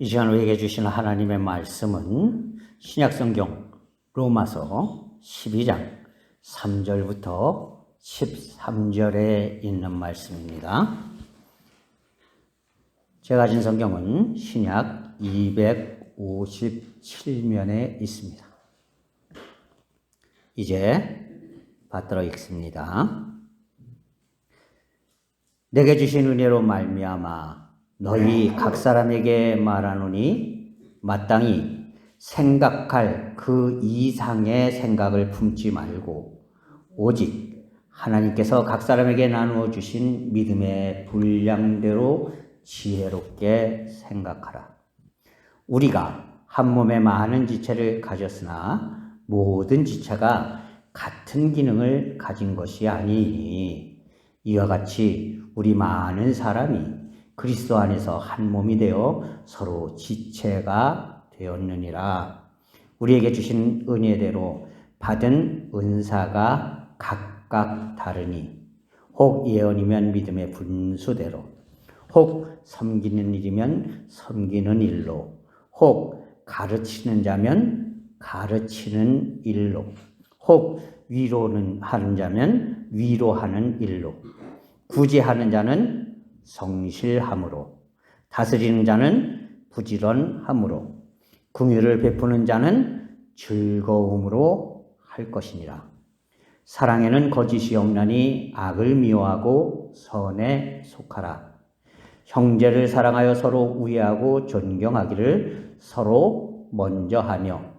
이 시간 우리에게 주신 하나님의 말씀은 신약성경 로마서 12장 3절부터 13절에 있는 말씀입니다. 제가 가진 성경은 신약 257면에 있습니다. 이제 받들어 읽습니다. 내게 주신 은혜로 말미암아 너희 각 사람에게 말하노니 마땅히 생각할 그 이상의 생각을 품지 말고 오직 하나님께서 각 사람에게 나누어 주신 믿음의 분량대로 지혜롭게 생각하라. 우리가 한 몸에 많은 지체를 가졌으나 모든 지체가 같은 기능을 가진 것이 아니니 이와 같이 우리 많은 사람이 그리스도 안에서 한 몸이 되어 서로 지체가 되었느니라. 우리에게 주신 은혜대로 받은 은사가 각각 다르니 혹 예언이면 믿음의 분수대로, 혹 섬기는 일이면 섬기는 일로, 혹 가르치는 자면 가르치는 일로, 혹 위로는 하는 자면 위로하는 일로, 구제하는 자는 성실함으로, 다스리는 자는 부지런함으로, 긍휼을 베푸는 자는 즐거움으로 할 것이니라. 사랑에는 거짓이 없나니 악을 미워하고 선에 속하라. 형제를 사랑하여 서로 우애하고 존경하기를 서로 먼저 하며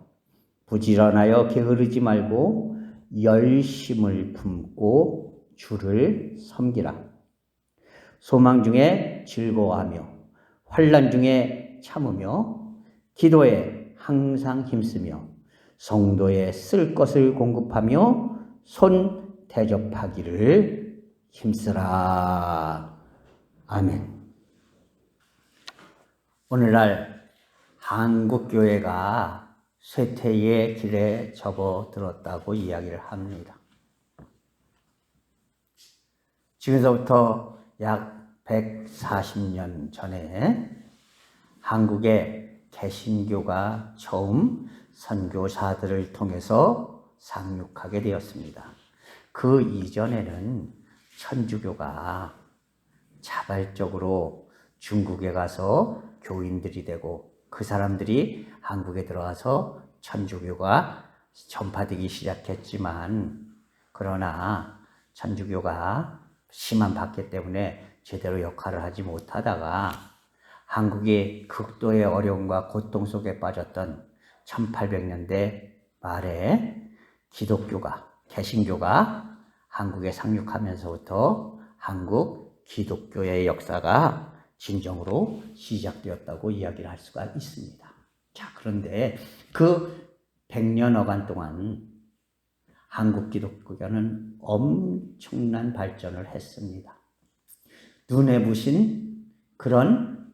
부지런하여 게으르지 말고 열심을 품고 주를 섬기라. 소망 중에 즐거워하며 환난 중에 참으며 기도에 항상 힘쓰며 성도에 쓸 것을 공급하며 손 대접하기를 힘쓰라. 아멘. 오늘날 한국교회가 쇠퇴의 길에 접어들었다고 이야기를 합니다. 지금서부터 약 140년 전에 한국의 개신교가 처음 선교사들을 통해서 상륙하게 되었습니다. 그 이전에는 천주교가 자발적으로 중국에 가서 교인들이 되고 그 사람들이 한국에 들어와서 천주교가 전파되기 시작했지만, 그러나 천주교가 심한 박해 때문에 제대로 역할을 하지 못하다가 한국이 극도의 어려움과 고통 속에 빠졌던 1800년대 말에 기독교가, 개신교가 한국에 상륙하면서부터 한국 기독교의 역사가 진정으로 시작되었다고 이야기를 할 수가 있습니다. 자, 그런데 그 100년여간 동안 한국 기독교는 엄청난 발전을 했습니다. 눈에 부신 그런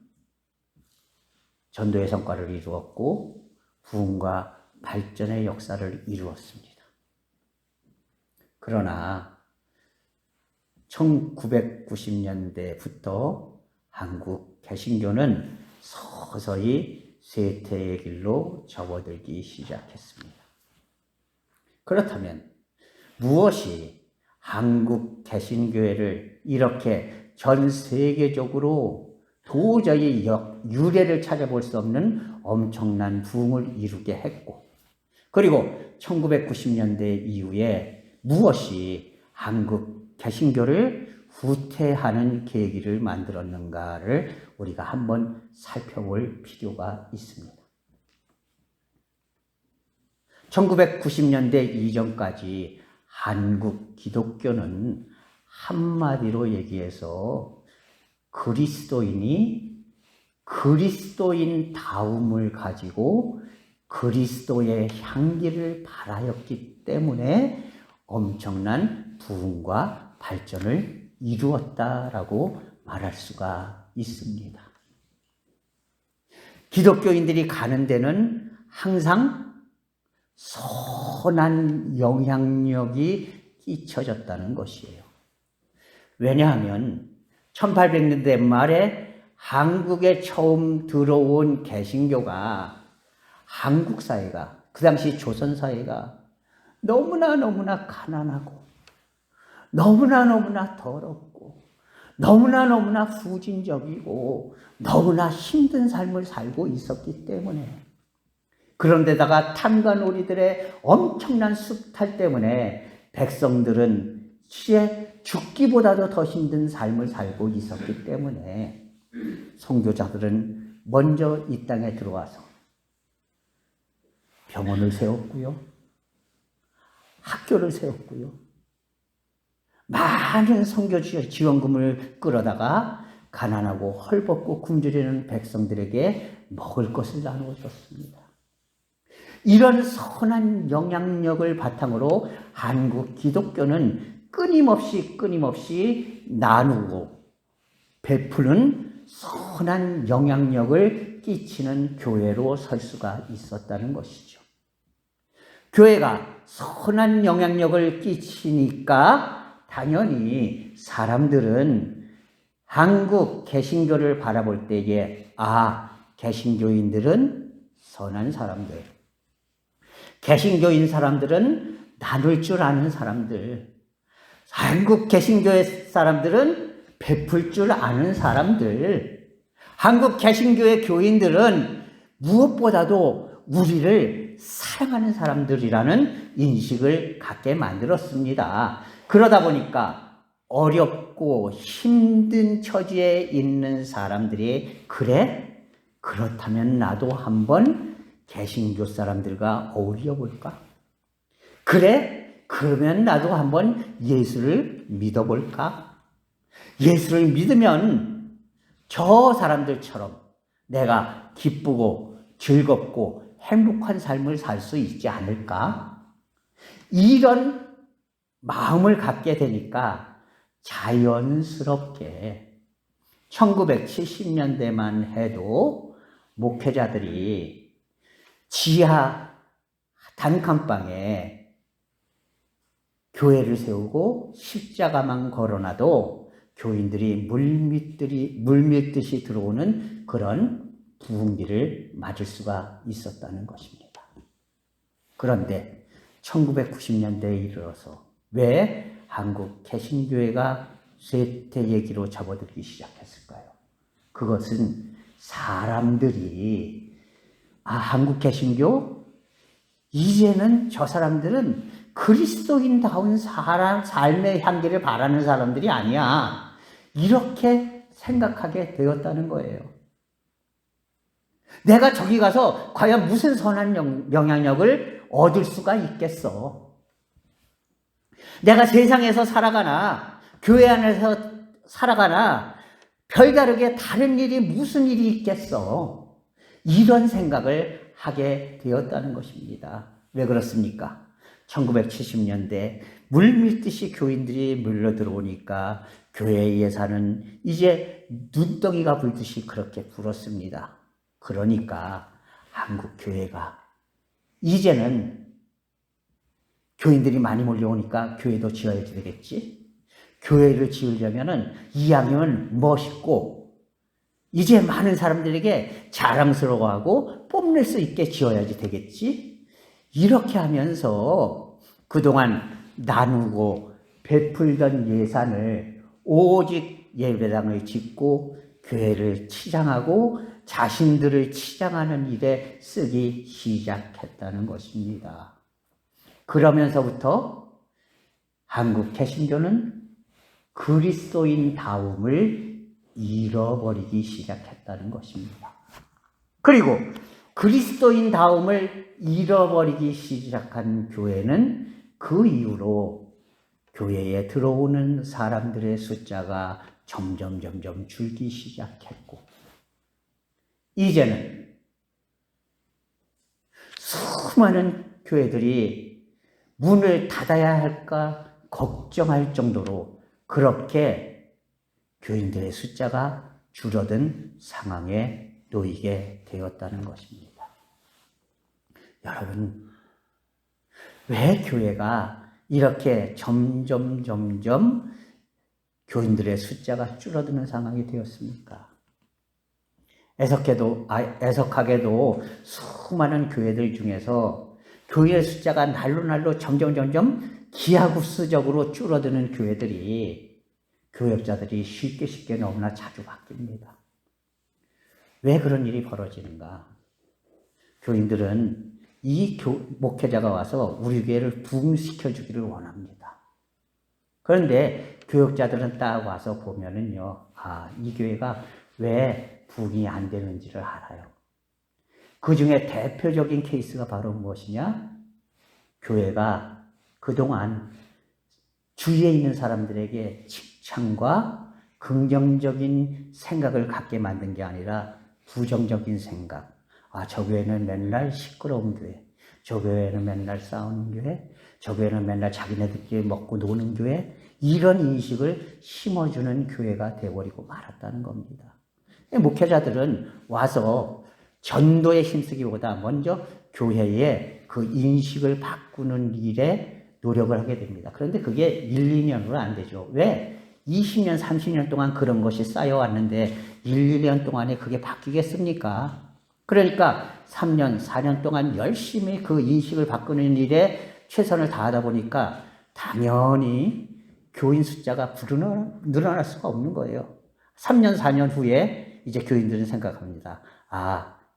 전도의 성과를 이루었고 부흥과 발전의 역사를 이루었습니다. 그러나 1990년대부터 한국 개신교는 서서히 쇠퇴의 길로 접어들기 시작했습니다. 그렇다면 무엇이 한국 개신교회를 이렇게 전 세계적으로 도저히 유례를 찾아볼 수 없는 엄청난 부흥을 이루게 했고, 그리고 1990년대 이후에 무엇이 한국 개신교를 후퇴하는 계기를 만들었는가를 우리가 한번 살펴볼 필요가 있습니다. 1990년대 이전까지 한국 기독교는 한마디로 얘기해서 그리스도인이 그리스도인다움을 가지고 그리스도의 향기를 발하였기 때문에 엄청난 부흥과 발전을 이루었다라고 말할 수가 있습니다. 기독교인들이 가는 데는 항상 선한 영향력이 끼쳐졌다는 것이에요. 왜냐하면 1800년대 말에 한국에 처음 들어온 개신교가 한국 사회가, 그 당시 조선 사회가 너무나 가난하고 너무나 더럽고 너무나 후진적이고 너무나 힘든 삶을 살고 있었기 때문에, 그런데다가 탐관오리들의 엄청난 숙탈 때문에 백성들은 시에 죽기보다도 더 힘든 삶을 살고 있었기 때문에 선교자들은 먼저 이 땅에 들어와서 병원을 세웠고요, 학교를 세웠고요, 많은 선교 지원금을 끌어다가 가난하고 헐벗고 굶주리는 백성들에게 먹을 것을 나누어 줬습니다. 이런 선한 영향력을 바탕으로 한국 기독교는 끊임없이 나누고 베푸는 선한 영향력을 끼치는 교회로 설 수가 있었다는 것이죠. 교회가 선한 영향력을 끼치니까 당연히 사람들은 한국 개신교를 바라볼 때에 개신교인들은 선한 사람들, 개신교인 사람들은 나눌 줄 아는 사람들, 한국 개신교의 사람들은 베풀 줄 아는 사람들, 한국 개신교의 교인들은 무엇보다도 우리를 사랑하는 사람들이라는 인식을 갖게 만들었습니다. 그러다 보니까 어렵고 힘든 처지에 있는 사람들이 그래? 그렇다면 나도 한번 개신교 사람들과 어울려 볼까? 그래? 그러면 나도 한번 예수를 믿어볼까? 예수를 믿으면 저 사람들처럼 내가 기쁘고 즐겁고 행복한 삶을 살 수 있지 않을까? 이런 마음을 갖게 되니까 자연스럽게 1970년대만 해도 목회자들이 지하 단칸방에 교회를 세우고 십자가만 걸어놔도 교인들이 물밀듯이 들어오는 그런 부흥기를 맞을 수가 있었다는 것입니다. 그런데 1990년대에 이르러서 왜 한국 개신교회가 쇠퇴 얘기로 접어들기 시작했을까요? 그것은 사람들이 한국 개신교? 이제는 저 사람들은 그리스도인다운 삶의 향기를 바라는 사람들이 아니야, 이렇게 생각하게 되었다는 거예요. 내가 저기 가서 과연 무슨 선한 영향력을 얻을 수가 있겠어? 내가 세상에서 살아가나 교회 안에서 살아가나 별다르게 다른 일이 무슨 일이 있겠어? 이런 생각을 하게 되었다는 것입니다. 왜 그렇습니까? 1970년대 물밀듯이 교인들이 물러 들어오니까 교회 예산은 이제 눈덩이가 불듯이 그렇게 불었습니다. 그러니까 한국 교회가 이제는 교인들이 많이 몰려오니까 교회도 지어야 되겠지? 교회를 지으려면은 이왕이면 멋있고 이제 많은 사람들에게 자랑스러워하고 뽐낼 수 있게 지어야지 되겠지? 이렇게 하면서 그동안 나누고 베풀던 예산을 오직 예배당을 짓고 교회를 치장하고 자신들을 치장하는 일에 쓰기 시작했다는 것입니다. 그러면서부터 한국 개신교는 그리스도인다움을 잃어버리기 시작했다는 것입니다. 그리고 그리스도인다움을 잃어버리기 시작한 교회는 그 이후로 교회에 들어오는 사람들의 숫자가 점점 줄기 시작했고, 이제는 수많은 교회들이 문을 닫아야 할까 걱정할 정도로 그렇게 교인들의 숫자가 줄어든 상황에 놓이게 되었다는 것입니다. 여러분, 왜 교회가 이렇게 점점 교인들의 숫자가 줄어드는 상황이 되었습니까? 애석하게도 수많은 교회들 중에서 교회 숫자가 날로 점점 기하급수적으로 줄어드는 교회들이 교역자들이 쉽게 너무나 자주 바뀝니다. 왜 그런 일이 벌어지는가? 교인들은 이 목회자가 와서 우리 교회를 부흥시켜 주기를 원합니다. 그런데 교역자들은 딱 와서 보면은요, 이 교회가 왜 부흥이 안 되는지를 알아요. 그 중에 대표적인 케이스가 바로 무엇이냐? 교회가 그동안 주위에 있는 사람들에게 칭찬과 긍정적인 생각을 갖게 만든 게 아니라 부정적인 생각. 저 교회는 맨날 시끄러운 교회. 저 교회는 맨날 싸우는 교회. 저 교회는 맨날 자기네들끼리 먹고 노는 교회. 이런 인식을 심어주는 교회가 되어버리고 말았다는 겁니다. 목회자들은 와서 전도에 힘쓰기보다 먼저 교회의 그 인식을 바꾸는 일에 노력을 하게 됩니다. 그런데 그게 1, 2년으로 안 되죠. 왜? 20년, 30년 동안 그런 것이 쌓여왔는데 1, 2년 동안에 그게 바뀌겠습니까? 그러니까 3년, 4년 동안 열심히 그 인식을 바꾸는 일에 최선을 다하다 보니까 당연히 교인 숫자가 늘어날 수가 없는 거예요. 3년, 4년 후에 이제 교인들은 생각합니다.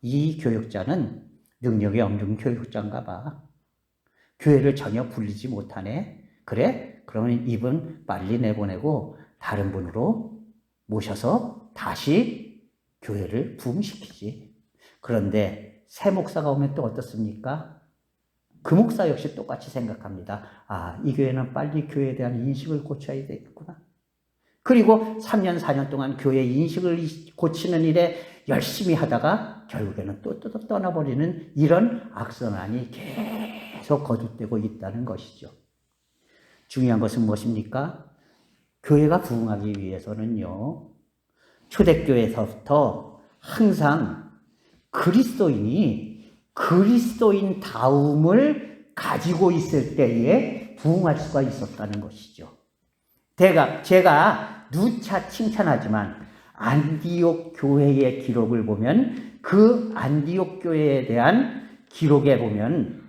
이 교육자는 능력이 없는 교육자인가 봐. 교회를 전혀 불리지 못하네. 그래? 그러면 이분 빨리 내보내고 다른 분으로 모셔서 다시 교회를 부흥시키지. 그런데 새 목사가 오면 또 어떻습니까? 그 목사 역시 똑같이 생각합니다. 이 교회는 빨리 교회에 대한 인식을 고쳐야 되겠구나. 그리고 3년, 4년 동안 교회 인식을 고치는 일에 열심히 하다가 결국에는 또 떠나버리는 이런 악순환이 계속 거듭되고 있다는 것이죠. 중요한 것은 무엇입니까? 교회가 부흥하기 위해서는요, 초대교회에서부터 항상 그리스도인 다움을 가지고 있을 때에 부흥할 수가 있었다는 것이죠. 제가 누차 칭찬하지만 안디옥 교회의 기록을 보면 그 안디옥 교회에 대한 기록에 보면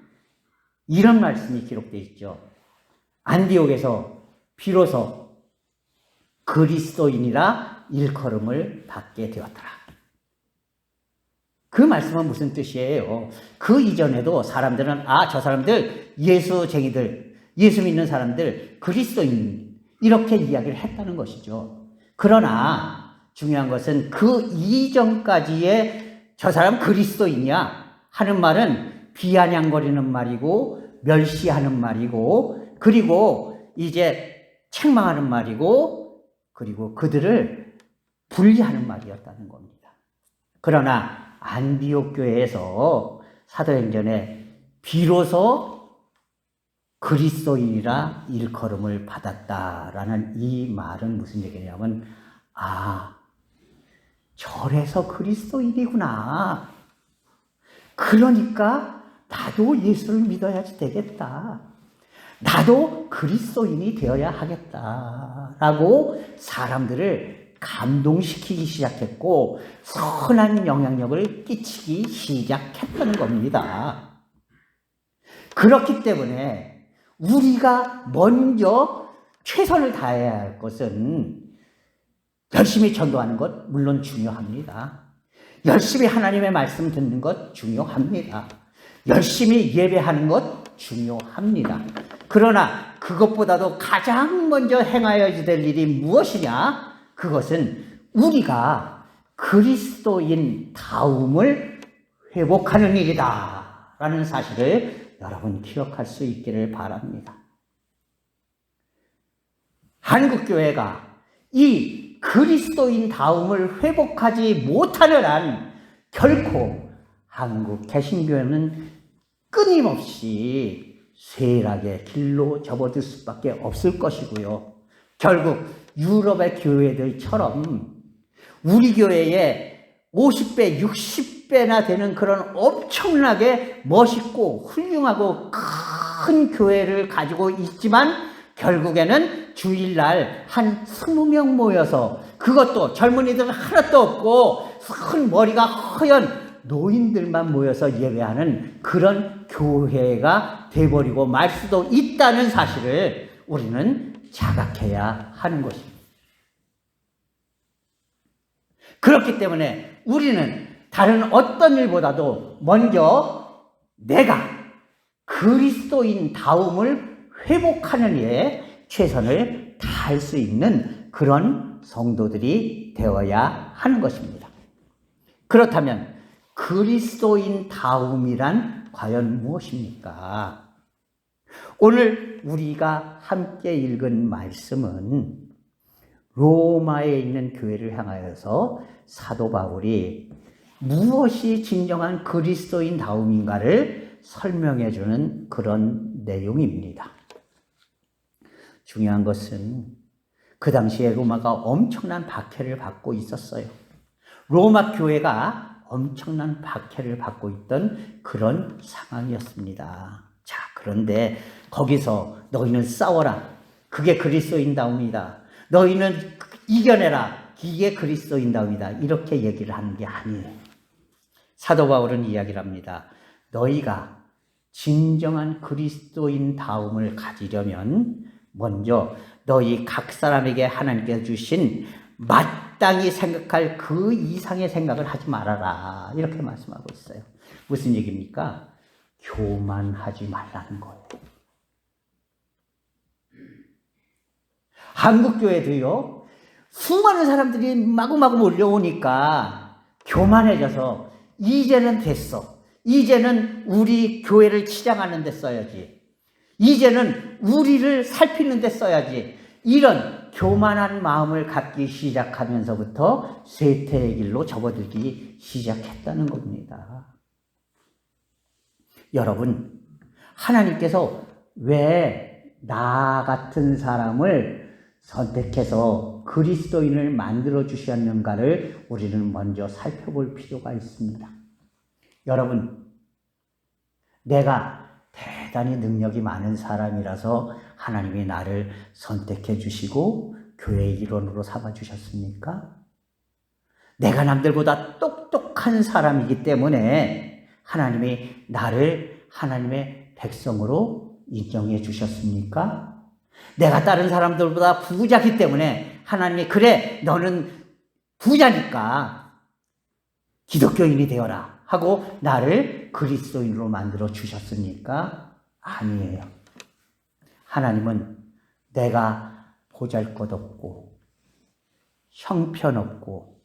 이런 말씀이 기록되어 있죠. 안디옥에서 비로소 그리스도인이라 일컬음을 받게 되었더라. 그 말씀은 무슨 뜻이에요? 그 이전에도 사람들은 저 사람들 예수쟁이들, 예수 믿는 사람들 그리스도인 이렇게 이야기를 했다는 것이죠. 그러나 중요한 것은 그 이전까지의 저 사람 그리스도인이야 하는 말은 비아냥거리는 말이고 멸시하는 말이고 그리고 이제 책망하는 말이고 그리고 그들을 분리하는 말이었다는 겁니다. 그러나 안디옥 교회에서 사도행전에 비로소 그리스도인이라 일컬음을 받았다라는 이 말은 무슨 얘기냐면 저래서 그리스도인이구나. 그러니까 나도 예수를 믿어야지 되겠다. 나도 그리스도인이 되어야 하겠다라고 사람들을 감동시키기 시작했고 선한 영향력을 끼치기 시작했다는 겁니다. 그렇기 때문에 우리가 먼저 최선을 다해야 할 것은 열심히 전도하는 것 물론 중요합니다. 열심히 하나님의 말씀 듣는 것 중요합니다. 열심히 예배하는 것 중요합니다. 그러나 그것보다도 가장 먼저 행하여야 될 일이 무엇이냐? 그것은 우리가 그리스도인 다움을 회복하는 일이다 라는 사실을 여러분 기억할 수 있기를 바랍니다. 한국교회가 이 그리스도인 다움을 회복하지 못하는 한 결코 한국 개신교회는 끊임없이 쇠락의 길로 접어들 수밖에 없을 것이고요. 결국 유럽의 교회들처럼 우리 교회에 50배, 60배나 되는 그런 엄청나게 멋있고 훌륭하고 큰 교회를 가지고 있지만 결국에는 주일날 한 20명 모여서 그것도 젊은이들은 하나도 없고 큰 머리가 허연 노인들만 모여서 예배하는 그런 교회가 돼버리고 말 수도 있다는 사실을 우리는 자각해야 하는 것입니다. 그렇기 때문에 우리는 다른 어떤 일보다도 먼저 내가 그리스도인 다움을 회복하는 일에 최선을 다할 수 있는 그런 성도들이 되어야 하는 것입니다. 그렇다면 그리스도인 다움이란 과연 무엇입니까? 오늘 우리가 함께 읽은 말씀은 로마에 있는 교회를 향하여서 사도 바울이 무엇이 진정한 그리스도인 다움인가를 설명해 주는 그런 내용입니다. 중요한 것은 그 당시에 로마가 엄청난 박해를 받고 있었어요. 로마 교회가 엄청난 박해를 받고 있던 그런 상황이었습니다. 자, 그런데 거기서 너희는 싸워라. 그게 그리스도인다움이다. 너희는 이겨내라. 이게 그리스도인다움이다. 이렇게 얘기를 하는 게 아니에요. 사도 바울은 이야기를 합니다. 너희가 진정한 그리스도인다움을 가지려면 먼저 너희 각 사람에게 하나님께서 주신 마땅히 생각할 그 이상의 생각을 하지 말아라. 이렇게 말씀하고 있어요. 무슨 얘기입니까? 교만하지 말라는 거예요. 한국교회도요, 수많은 사람들이 마구마구 몰려오니까 교만해져서 이제는 됐어. 이제는 우리 교회를 치장하는 데 써야지. 이제는 우리를 살피는 데 써야지. 이런 교만한 마음을 갖기 시작하면서부터 쇠퇴의 길로 접어들기 시작했다는 겁니다. 여러분, 하나님께서 왜 나 같은 사람을 선택해서 그리스도인을 만들어 주셨는가를 우리는 먼저 살펴볼 필요가 있습니다. 여러분, 내가 대단히 능력이 많은 사람이라서 하나님이 나를 선택해 주시고 교회의 일원으로 삼아 주셨습니까? 내가 남들보다 똑똑한 사람이기 때문에 하나님이 나를 하나님의 백성으로 인정해 주셨습니까? 내가 다른 사람들보다 부자기 때문에 하나님이 그래 너는 부자니까 기독교인이 되어라 하고 나를 그리스도인으로 만들어 주셨습니까? 아니에요. 하나님은 내가 보잘것없고 형편없고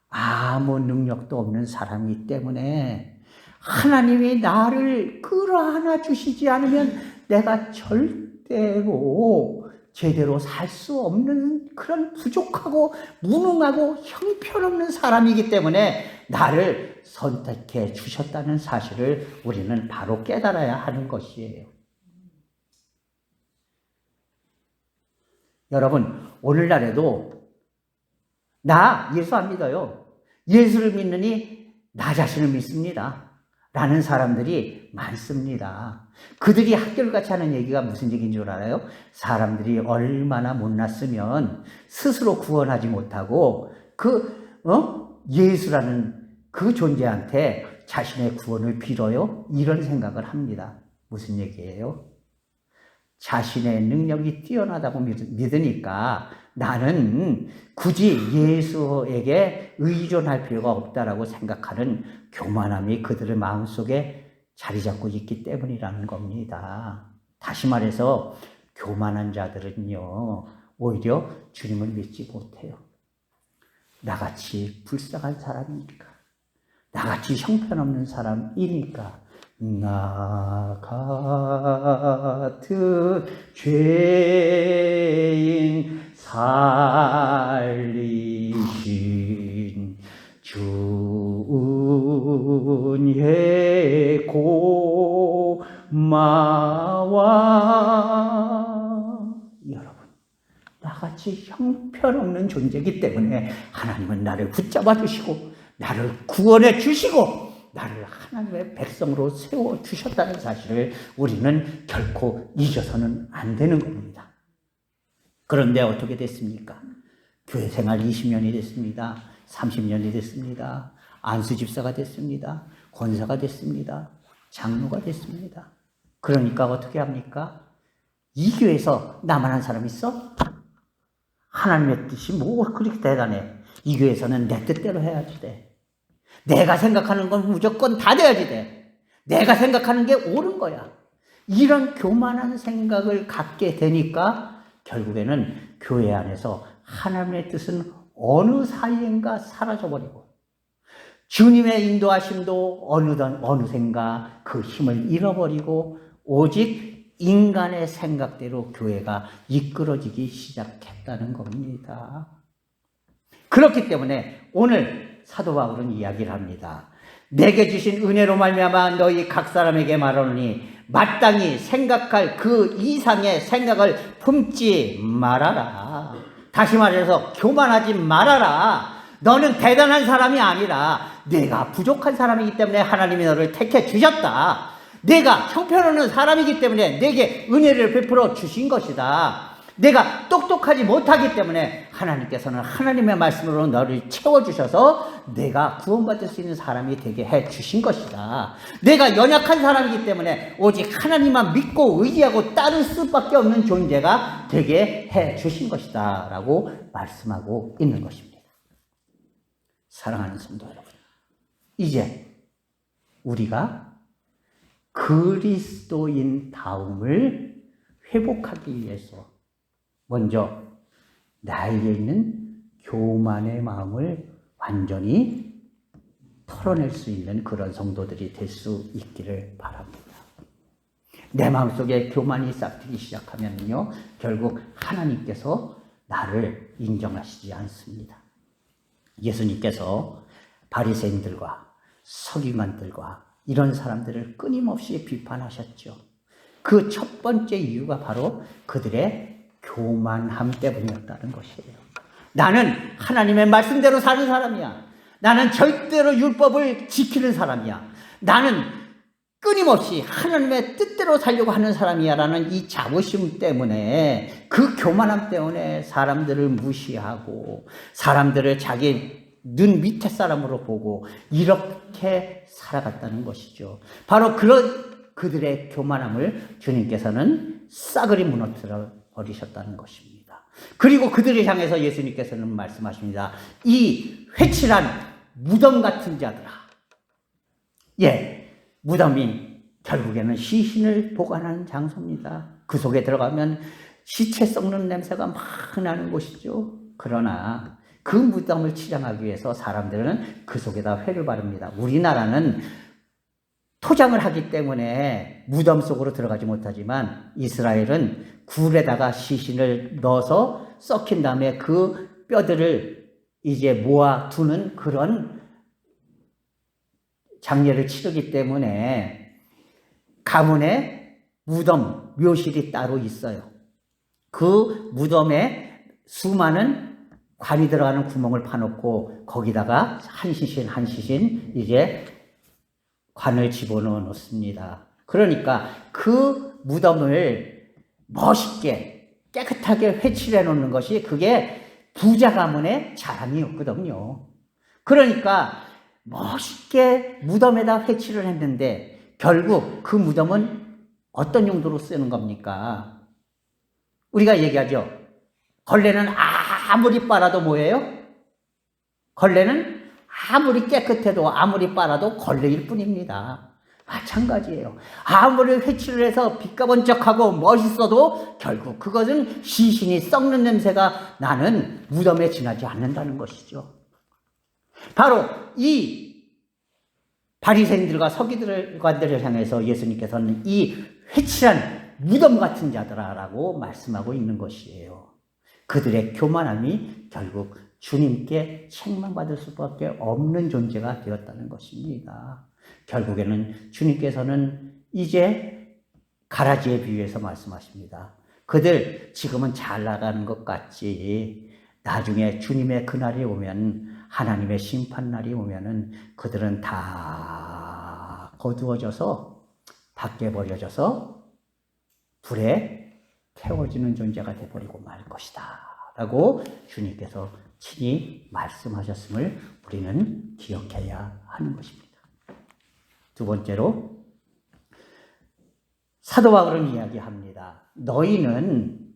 아무 능력도 없는 사람이기 때문에 하나님이 나를 끌어안아 주시지 않으면 내가 절대로 제대로 살 수 없는 그런 부족하고 무능하고 형편없는 사람이기 때문에 나를 선택해 주셨다는 사실을 우리는 바로 깨달아야 하는 것이에요. 여러분, 오늘날에도 나 예수 안 믿어요. 예수를 믿느니 나 자신을 믿습니다. 라는 사람들이 많습니다. 그들이 학교를같이 하는 얘기가 무슨 얘기인 줄 알아요? 사람들이 얼마나 못났으면 스스로 구원하지 못하고 예수라는 그 존재한테 자신의 구원을 빌어요? 이런 생각을 합니다. 무슨 얘기예요? 자신의 능력이 뛰어나다고 믿으니까 나는 굳이 예수에게 의존할 필요가 없다라고 생각하는 교만함이 그들의 마음속에 자리 잡고 있기 때문이라는 겁니다. 다시 말해서 교만한 자들은요, 오히려 주님을 믿지 못해요. 나같이 불쌍한 사람이니까, 나같이 형편없는 사람이니까 나 같은 죄인 살리신 주의 고마워. 여러분, 나같이 형편없는 존재이기 때문에 하나님은 나를 붙잡아 주시고 나를 구원해 주시고 나를 하나님의 백성으로 세워주셨다는 사실을 우리는 결코 잊어서는 안 되는 겁니다. 그런데 어떻게 됐습니까? 교회 생활 20년이 됐습니다. 30년이 됐습니다. 안수 집사가 됐습니다. 권사가 됐습니다. 장로가 됐습니다. 그러니까 어떻게 합니까? 이 교회에서 나만 한 사람 있어? 하나님의 뜻이 뭐 그렇게 대단해. 이 교회에서는 내 뜻대로 해야지 돼. 내가 생각하는 건 무조건 다 돼야지 돼. 내가 생각하는 게 옳은 거야. 이런 교만한 생각을 갖게 되니까 결국에는 교회 안에서 하나님의 뜻은 어느 사이인가 사라져버리고 주님의 인도하심도 어느샌가 그 힘을 잃어버리고 오직 인간의 생각대로 교회가 이끌어지기 시작했다는 겁니다. 그렇기 때문에 오늘 사도 바울은 이야기를 합니다. 내게 주신 은혜로 말미암아 너희 각 사람에게 말하노니 마땅히 생각할 그 이상의 생각을 품지 말아라. 다시 말해서 교만하지 말아라. 너는 대단한 사람이 아니라 내가 부족한 사람이기 때문에 하나님이 너를 택해 주셨다. 내가 형편없는 사람이기 때문에 내게 은혜를 베풀어 주신 것이다. 내가 똑똑하지 못하기 때문에 하나님께서는 하나님의 말씀으로 너를 채워주셔서 내가 구원받을 수 있는 사람이 되게 해주신 것이다. 내가 연약한 사람이기 때문에 오직 하나님만 믿고 의지하고 따를 수밖에 없는 존재가 되게 해주신 것이다 라고 말씀하고 있는 것입니다. 사랑하는 성도 여러분, 이제 우리가 그리스도인 다움을 회복하기 위해서 먼저 나에게 있는 교만의 마음을 완전히 털어낼 수 있는 그런 성도들이 될 수 있기를 바랍니다. 내 마음속에 교만이 싹트기 시작하면요, 결국 하나님께서 나를 인정하시지 않습니다. 예수님께서 바리새인들과 서기관들과 이런 사람들을 끊임없이 비판하셨죠. 그 첫 번째 이유가 바로 그들의 교만함 때문이었다는 것이에요. 나는 하나님의 말씀대로 사는 사람이야. 나는 절대로 율법을 지키는 사람이야. 나는 끊임없이 하나님의 뜻대로 살려고 하는 사람이야 라는 이 자부심 때문에, 그 교만함 때문에 사람들을 무시하고 사람들을 자기 눈 밑에 사람으로 보고 이렇게 살아갔다는 것이죠. 바로 그들의 교만함을 주님께서는 싸그리 무너뜨려 버리셨다는 것입니다. 그리고 그들을 향해서 예수님께서는 말씀하십니다. 이 회칠한 무덤 같은 자들아. 무덤이 결국에는 시신을 보관하는 장소입니다. 그 속에 들어가면 시체 썩는 냄새가 막 나는 곳이죠. 그러나 그 무덤을 치장하기 위해서 사람들은 그 속에다 회를 바릅니다. 우리나라는 토장을 하기 때문에 무덤 속으로 들어가지 못하지만 이스라엘은 굴에다가 시신을 넣어서 썩힌 다음에 그 뼈들을 이제 모아두는 그런 장례를 치르기 때문에 가문에 무덤, 묘실이 따로 있어요. 그 무덤에 수많은 관이 들어가는 구멍을 파놓고 거기다가 한 시신 한 시신 이제 관을 집어넣어 놓습니다. 그러니까 그 무덤을 멋있게 깨끗하게 회칠해 놓는 것이 그게 부자 가문의 자랑이었거든요. 그러니까 멋있게 무덤에다 회칠을 했는데 결국 그 무덤은 어떤 용도로 쓰는 겁니까? 우리가 얘기하죠. 걸레는 아무리 빨아도 뭐예요? 걸레는 아무리 깨끗해도 아무리 빨아도 걸레일 뿐입니다. 마찬가지예요. 아무리 회칠을 해서 빛가번쩍하고 멋있어도 결국 그것은 시신이 썩는 냄새가 나는 무덤에 지나지 않는다는 것이죠. 바로 이 바리새인들과 서기관들을 향해서 예수님께서는 이 회칠한 무덤 같은 자들아라고 말씀하고 있는 것이에요. 그들의 교만함이 결국 주님께 책망받을 수밖에 없는 존재가 되었다는 것입니다. 결국에는 주님께서는 이제 가라지에 비유해서 말씀하십니다. 그들 지금은 잘 나가는 것 같지 나중에 주님의 그날이 오면, 하나님의 심판날이 오면은 그들은 다 거두어져서 밖에 버려져서 불에 태워지는 존재가 되어버리고 말 것이다 라고 주님께서 친히 말씀하셨음을 우리는 기억해야 하는 것입니다. 두 번째로 사도 바울은 이야기합니다. 너희는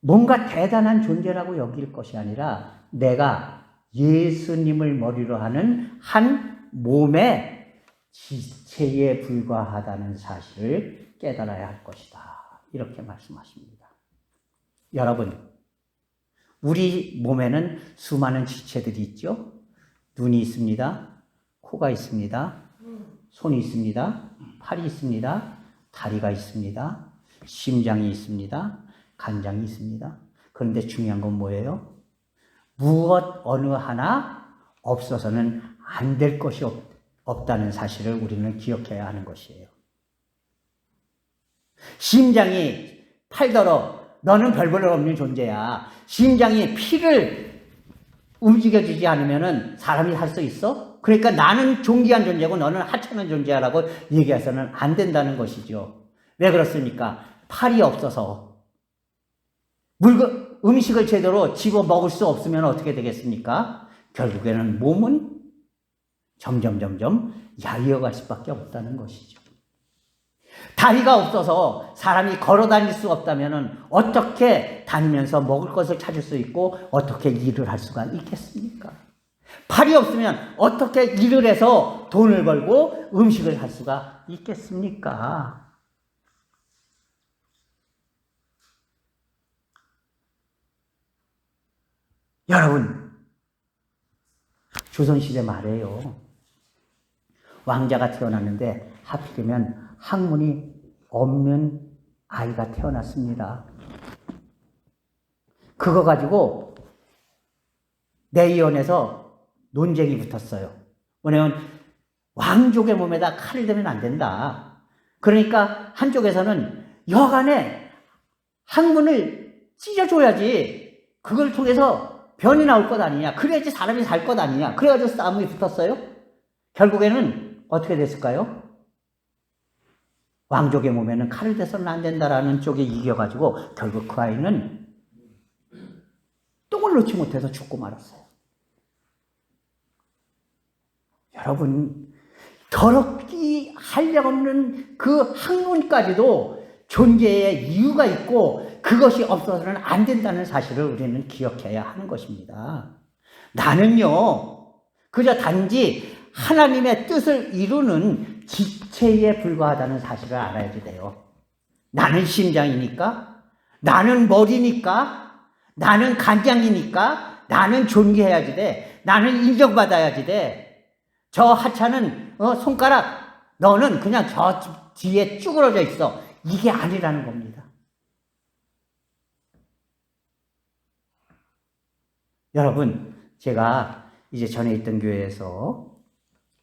뭔가 대단한 존재라고 여길 것이 아니라 내가 예수님을 머리로 하는 한 몸의 지체에 불과하다는 사실을 깨달아야 할 것이다. 이렇게 말씀하십니다. 여러분, 우리 몸에는 수많은 지체들이 있죠. 눈이 있습니다. 코가 있습니다. 손이 있습니다. 팔이 있습니다. 다리가 있습니다. 심장이 있습니다. 간장이 있습니다. 그런데 중요한 건 뭐예요? 무엇 어느 하나 없어서는 안 될 것이 없다는 사실을 우리는 기억해야 하는 것이에요. 심장이 팔더러 너는 별 볼 없는 존재야. 심장이 피를 움직여주지 않으면 사람이 살 수 있어? 그러니까 나는 존귀한 존재고 너는 하찮은 존재야라고 얘기해서는 안 된다는 것이죠. 왜 그렇습니까? 팔이 없어서 음식을 제대로 집어 먹을 수 없으면 어떻게 되겠습니까? 결국에는 몸은 점점 야위어갈 수밖에 없다는 것이죠. 다리가 없어서 사람이 걸어 다닐 수 없다면 어떻게 다니면서 먹을 것을 찾을 수 있고 어떻게 일을 할 수가 있겠습니까? 팔이 없으면 어떻게 일을 해서 돈을 벌고 음식을 할 수가 있겠습니까? 여러분, 조선시대 말이에요. 왕자가 태어났는데 하필이면 학문이 없는 아이가 태어났습니다. 그거 가지고 내의원에서 논쟁이 붙었어요. 뭐냐면 왕족의 몸에다 칼을 대면 안 된다. 그러니까 한쪽에서는 여간에 학문을 찢어줘야지 그걸 통해서 변이 나올 것 아니냐. 그래야지 사람이 살 것 아니냐. 그래가지고 싸움이 붙었어요. 결국에는 어떻게 됐을까요? 왕족의 몸에는 칼을 대서는 안 된다라는 쪽에 이겨가지고 결국 그 아이는 똥을 놓지 못해서 죽고 말았어요. 여러분, 더럽기 한량없는 그 학문까지도 존재의 이유가 있고 그것이 없어서는 안 된다는 사실을 우리는 기억해야 하는 것입니다. 나는요, 그저 단지 하나님의 뜻을 이루는 지체에 불과하다는 사실을 알아야지 돼요. 나는 심장이니까, 나는 머리니까, 나는 간장이니까, 나는 존귀해야지 돼. 나는 인정받아야지 돼. 저 하찮은 손가락, 너는 그냥 저 뒤에 쭈그러져 있어. 이게 아니라는 겁니다. 여러분, 제가 이제 전에 있던 교회에서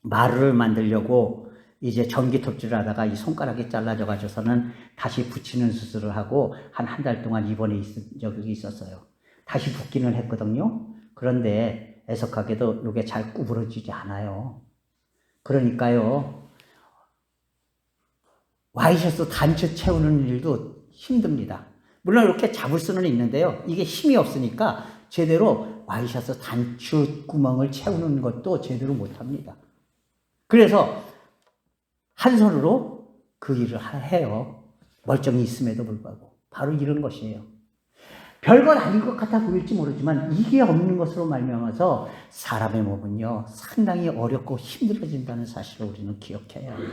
마루를 만들려고 이제 전기 톱질을 하다가 이 손가락이 잘라져 가지고서는 다시 붙이는 수술을 하고 한 달 동안 입원해 있은 적이 있었어요. 다시 붙기는 했거든요. 그런데 애석하게도 이게 잘 구부러지지 않아요. 그러니까요, 와이셔츠 단추 채우는 일도 힘듭니다. 물론 이렇게 잡을 수는 있는데요. 이게 힘이 없으니까 제대로 와이셔츠 단추 구멍을 채우는 것도 제대로 못합니다. 그래서 한 손으로 그 일을 해요. 멀쩡히 있음에도 불구하고. 바로 이런 것이에요. 별것 아닌 것 같아 보일지 모르지만 이게 없는 것으로 말미암아서 사람의 몸은요, 상당히 어렵고 힘들어진다는 사실을 우리는 기억해야 해요.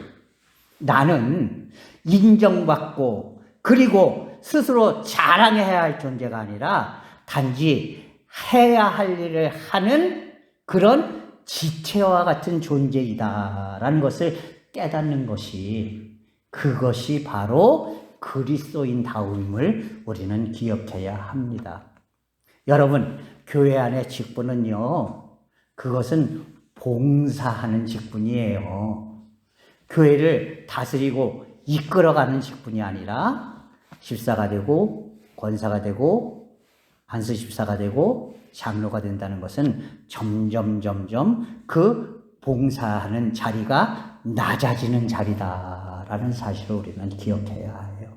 나는 인정받고 그리고 스스로 자랑해야 할 존재가 아니라 단지 해야 할 일을 하는 그런 지체와 같은 존재이다라는 것을 깨닫는 것이, 그것이 바로 그리스도인다움을 우리는 기억해야 합니다. 여러분, 교회 안의 직분은요, 그것은 봉사하는 직분이에요. 교회를 다스리고 이끌어가는 직분이 아니라 집사가 되고 권사가 되고 안수집사가 되고 장로가 된다는 것은 점점 그 봉사하는 자리가 낮아지는 자리다라는 사실을 우리는 기억해야 해요.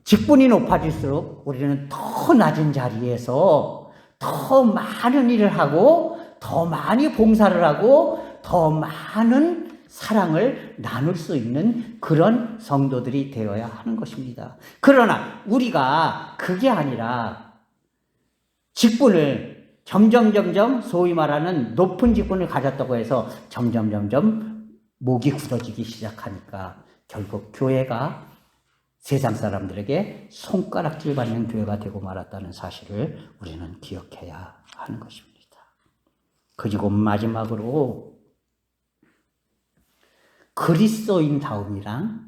직분이 높아질수록 우리는 더 낮은 자리에서 더 많은 일을 하고 더 많이 봉사를 하고 더 많은 사랑을 나눌 수 있는 그런 성도들이 되어야 하는 것입니다. 그러나 우리가 그게 아니라 직분을 점점 소위 말하는 높은 직분을 가졌다고 해서 점점 목이 굳어지기 시작하니까 결국 교회가 세상 사람들에게 손가락질 받는 교회가 되고 말았다는 사실을 우리는 기억해야 하는 것입니다. 그리고 마지막으로 그리스도인다움이란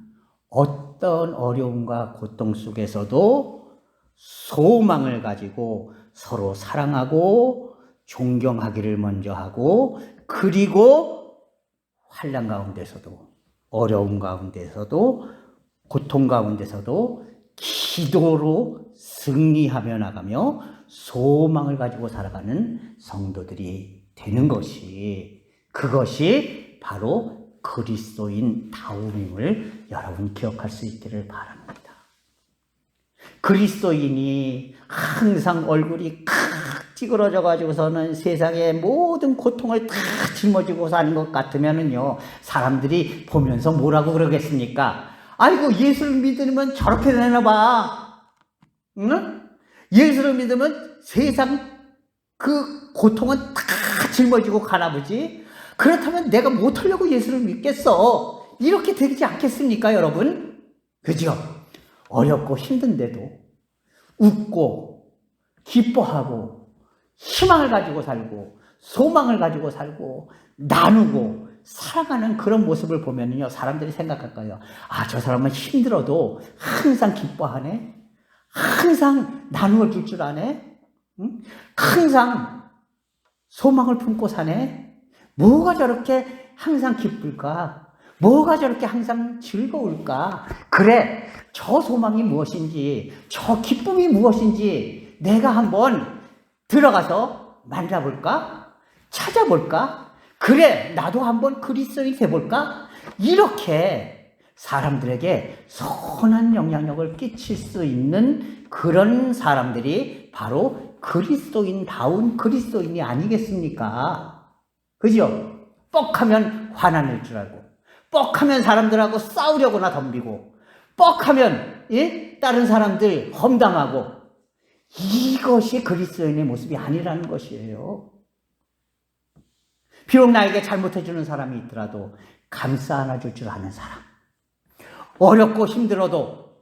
어떤 어려움과 고통 속에서도 소망을 가지고 서로 사랑하고 존경하기를 먼저 하고, 그리고 환난 가운데서도 어려움 가운데서도 고통 가운데서도 기도로 승리하며 나가며 소망을 가지고 살아가는 성도들이 되는 것이, 그것이 바로 그리스도인다움임을 여러분 기억할 수 있기를 바랍니다. 그리스도인이 항상 얼굴이 칵 찌그러져 가지고서는 세상의 모든 고통을 다 짊어지고 사는 것 같으면은요, 사람들이 보면서 뭐라고 그러겠습니까? 아이고, 예수를 믿으면 저렇게 되나 봐. 응? 예수를 믿으면 세상 그 고통은 다 짊어지고 가나 보지? 그렇다면 내가 못하려고 예수를 믿겠어. 이렇게 되지 않겠습니까, 여러분? 그죠? 어렵고 힘든데도 웃고 기뻐하고 희망을 가지고 살고 소망을 가지고 살고 나누고 살아가는 그런 모습을 보면요, 사람들이 생각할 거예요. 아, 저 사람은 힘들어도 항상 기뻐하네. 항상 나누어 줄 줄 아네. 응? 항상 소망을 품고 사네. 뭐가 저렇게 항상 기쁠까? 뭐가 저렇게 항상 즐거울까? 그래, 저 소망이 무엇인지, 저 기쁨이 무엇인지 내가 한번 들어가서 만나볼까? 찾아볼까? 그래, 나도 한번 그리스도인이 돼볼까? 이렇게 사람들에게 선한 영향력을 끼칠 수 있는 그런 사람들이 바로 그리스도인다운 그리스도인이 아니겠습니까? 그죠? 뻑하면 화나는 줄 알고, 뻑하면 사람들하고 싸우려고나 덤비고, 뻑하면 다른 사람들 험담하고, 이것이 그리스도인의 모습이 아니라는 것이에요. 비록 나에게 잘못해주는 사람이 있더라도 감싸 안아줄 줄 아는 사람, 어렵고 힘들어도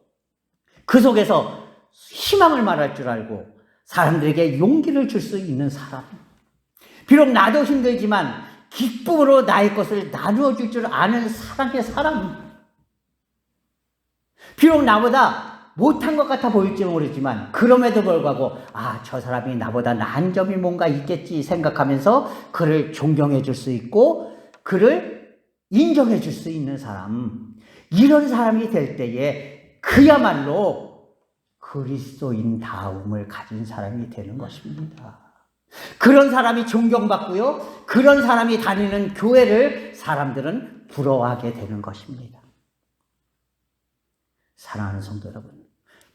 그 속에서 희망을 말할 줄 알고 사람들에게 용기를 줄 수 있는 사람, 비록 나도 힘들지만 기쁨으로 나의 것을 나누어 줄 줄 아는 사랑의 사람, 비록 나보다 못한 것 같아 보일지 모르지만 그럼에도 불구하고 아, 저 사람이 나보다 나은 점이 뭔가 있겠지 생각하면서 그를 존경해 줄 수 있고 그를 인정해 줄 수 있는 사람, 이런 사람이 될 때에 그야말로 그리스도인다움을 가진 사람이 되는 것입니다. 그런 사람이 존경받고요, 그런 사람이 다니는 교회를 사람들은 부러워하게 되는 것입니다. 사랑하는 성도 여러분,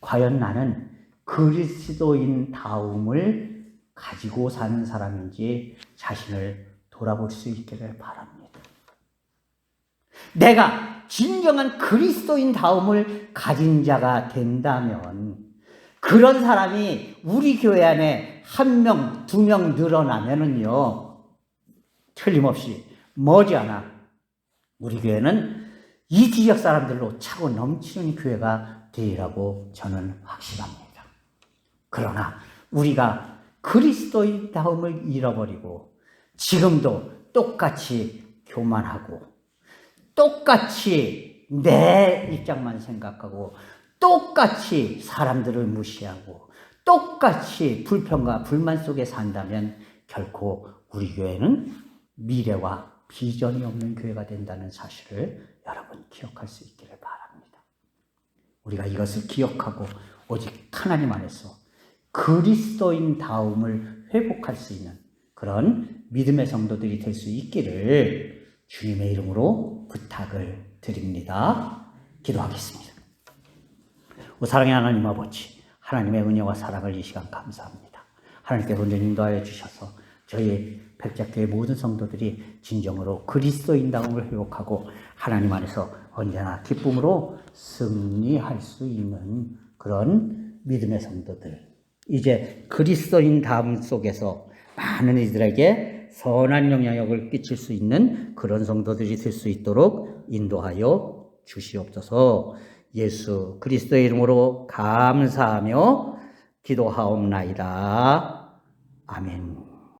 과연 나는 그리스도인다움을 가지고 사는 사람인지 자신을 돌아볼 수 있기를 바랍니다. 내가 진정한 그리스도인다움을 가진 자가 된다면 그런 사람이 우리 교회 안에 1명, 2명 늘어나면은요, 틀림없이 머지않아 우리 교회는 이 지역 사람들로 차고 넘치는 교회가 되리라고 저는 확신합니다. 그러나 우리가 그리스도인다움을 잃어버리고 지금도 똑같이 교만하고 똑같이 내 입장만 생각하고 똑같이 사람들을 무시하고 똑같이 불평과 불만 속에 산다면 결코 우리 교회는 미래와 비전이 없는 교회가 된다는 사실을 여러분 기억할 수 있기를 바랍니다. 우리가 이것을 기억하고 오직 하나님 안에서 그리스도인다움을 회복할 수 있는 그런 믿음의 성도들이 될 수 있기를 주님의 이름으로 부탁을 드립니다. 기도하겠습니다. 사랑의 하나님 아버지, 하나님의 은혜와 사랑을 이 시간 감사합니다. 하나님께서 온전히 인도하여 주셔서 저희 백작교회 모든 성도들이 진정으로 그리스도인다움을 회복하고 하나님 안에서 언제나 기쁨으로 승리할 수 있는 그런 믿음의 성도들, 이제 그리스도인다움 속에서 많은 이들에게 선한 영향력을 끼칠 수 있는 그런 성도들이 될 수 있도록 인도하여 주시옵소서. 예수 그리스도의 이름으로 감사하며 기도하옵나이다. 아멘.